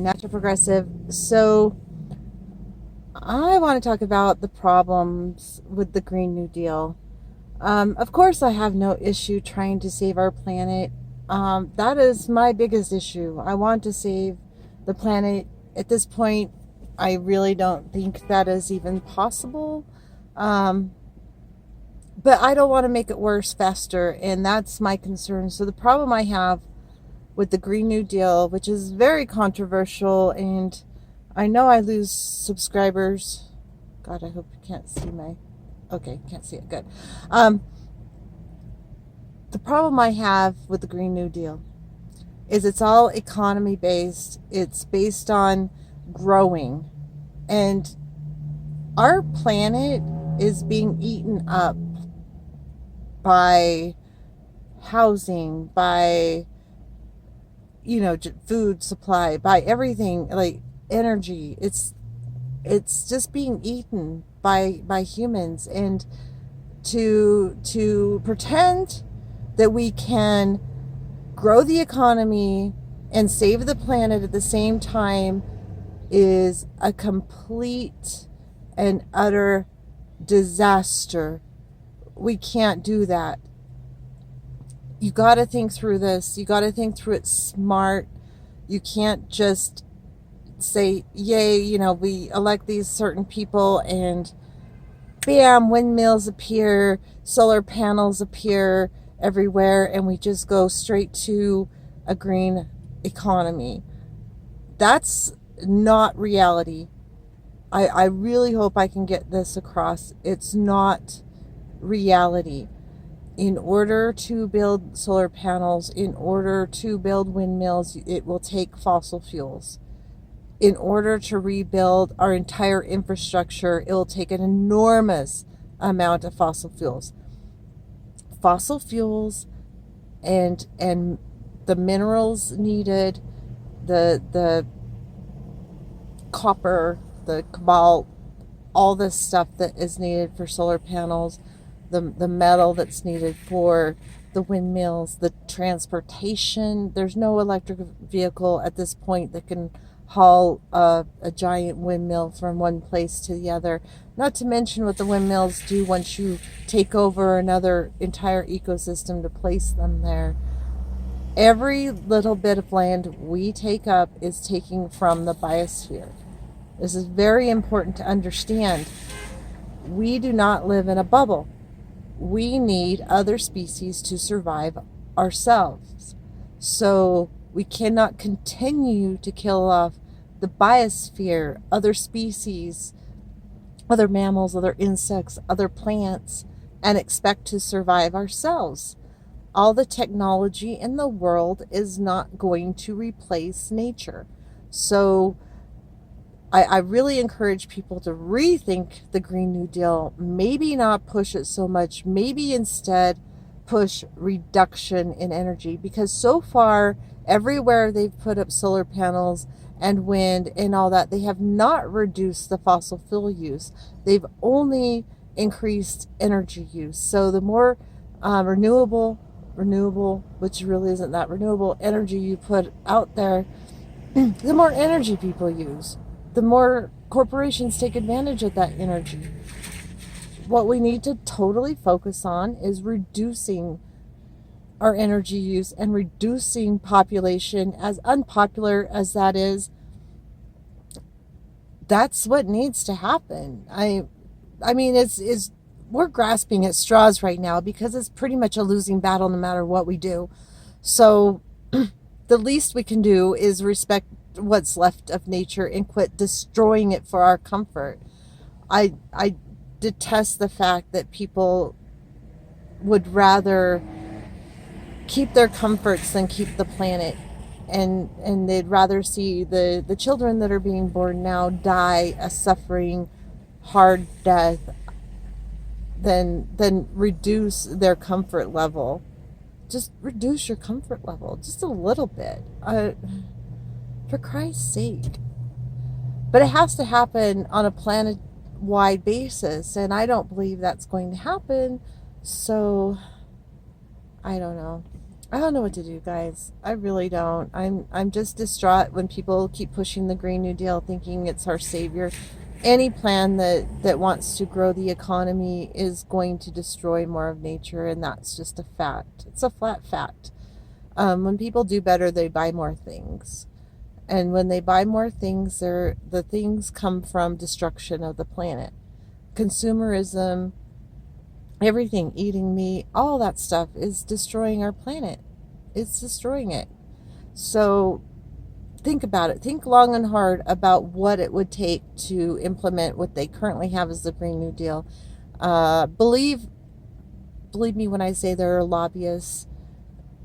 Natural Progressive. So, I want to talk about the problems with the Green New Deal. Of course, I have no issue trying to save our planet. That is my biggest issue. I want to save the planet. At this point, I really don't think that is even possible. Um, but I don't want to make it worse faster, and that's my concern. So, the problem I have with the Green New Deal, which is very controversial, and I know I lose subscribers. God, I hope you can't see my. Okay, can't see it. Good. Um, the problem I have with the Green New Deal is it's all economy based. It's based on growing, and our planet is being eaten up by housing, by food supply, by everything, like energy. It's just being eaten by humans, and to pretend that we can grow the economy and save the planet at the same time is a complete and utter disaster. We can't do that. You got to think through this. You got to think through it smart. You can't just say, yay, we elect these certain people and bam, windmills appear, solar panels appear everywhere, and we just go straight to a green economy. That's not reality. I really hope I can get this across. It's not reality. In order to build solar panels, in order to build windmills, it will take fossil fuels. In order to rebuild our entire infrastructure, it will take an enormous amount of fossil fuels. Fossil fuels and the minerals needed, the copper, the cobalt, all this stuff that is needed for solar panels, the metal that's needed for the windmills, the transportation. There's no electric vehicle at this point that can haul a giant windmill from one place to the other. Not to mention what the windmills do once you take over another entire ecosystem to place them there. Every little bit of land we take up is taking from the biosphere. This is very important to understand. We do not live in a bubble. We need other species to survive ourselves. So we cannot continue to kill off the biosphere, other species, other mammals, other insects, other plants, and expect to survive ourselves. All the technology in the world is not going to replace nature. So I really encourage people to rethink the Green New Deal. Maybe not push it so much. Maybe instead push reduction in energy. Because so far, everywhere they've put up solar panels and wind and all that, they have not reduced the fossil fuel use. They've only increased energy use. So the more renewable, which really isn't that renewable, energy you put out there, the more energy people use. The more corporations take advantage of that energy. What we need to totally focus on is reducing our energy use and reducing population, as unpopular as that is. That's what needs to happen. I mean, we're grasping at straws right now because it's pretty much a losing battle no matter what we do. So the least we can do is respect what's left of nature and quit destroying it for our comfort. I detest the fact that people would rather keep their comforts than keep the planet, and they'd rather see the children that are being born now die a suffering hard death than reduce their comfort level. Just reduce your comfort level just a little bit. For Christ's sake. But it has to happen on a planet-wide basis, and I don't believe that's going to happen. So, I don't know. I don't know what to do, guys. I really don't. I'm just distraught when people keep pushing the Green New Deal, thinking it's our savior. Any plan that wants to grow the economy is going to destroy more of nature, and that's just a fact. It's a flat fact. When people do better, they buy more things, and when they buy more things, the things come from destruction of the planet, consumerism, everything, eating meat, all that stuff is destroying our planet. It's destroying it. So think about it. Think long and hard about what it would take to implement what they currently have as the Green New Deal. Believe me when I say there are lobbyists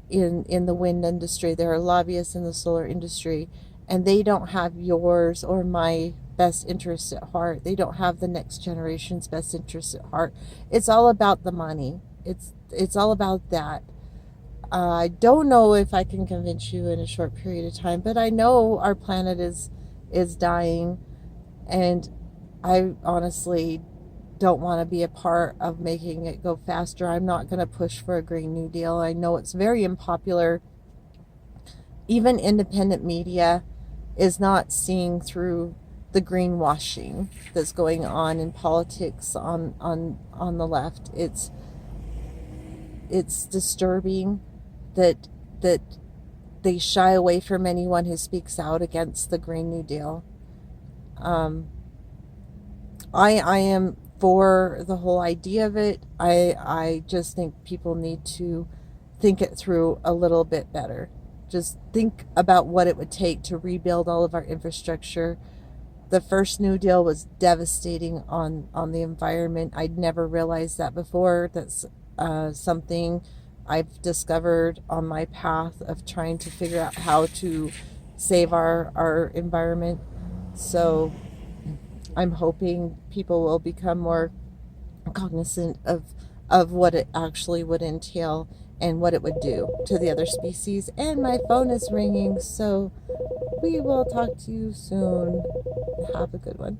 in the wind industry, there are lobbyists in the solar industry, and they don't have yours or my best interests at heart. They don't have the next generation's best interests at heart. It's all about the money. It's all about that. I don't know if I can convince you in a short period of time, but I know our planet is dying, and I honestly don't want to be a part of making it go faster. I'm not going to push for a Green New Deal. I know it's very unpopular. Even independent media is not seeing through the greenwashing that's going on in politics on the left. It's disturbing that they shy away from anyone who speaks out against the Green New Deal. I am for the whole idea of it. I just think people need to think it through a little bit better. Just think about what it would take to rebuild all of our infrastructure. The first New Deal was devastating on the environment. I'd never realized that before. That's something I've discovered on my path of trying to figure out how to save our environment. So I'm hoping people will become more cognizant of what it actually would entail and what it would do to the other species. And my phone is ringing, so we will talk to you soon. Have a good one.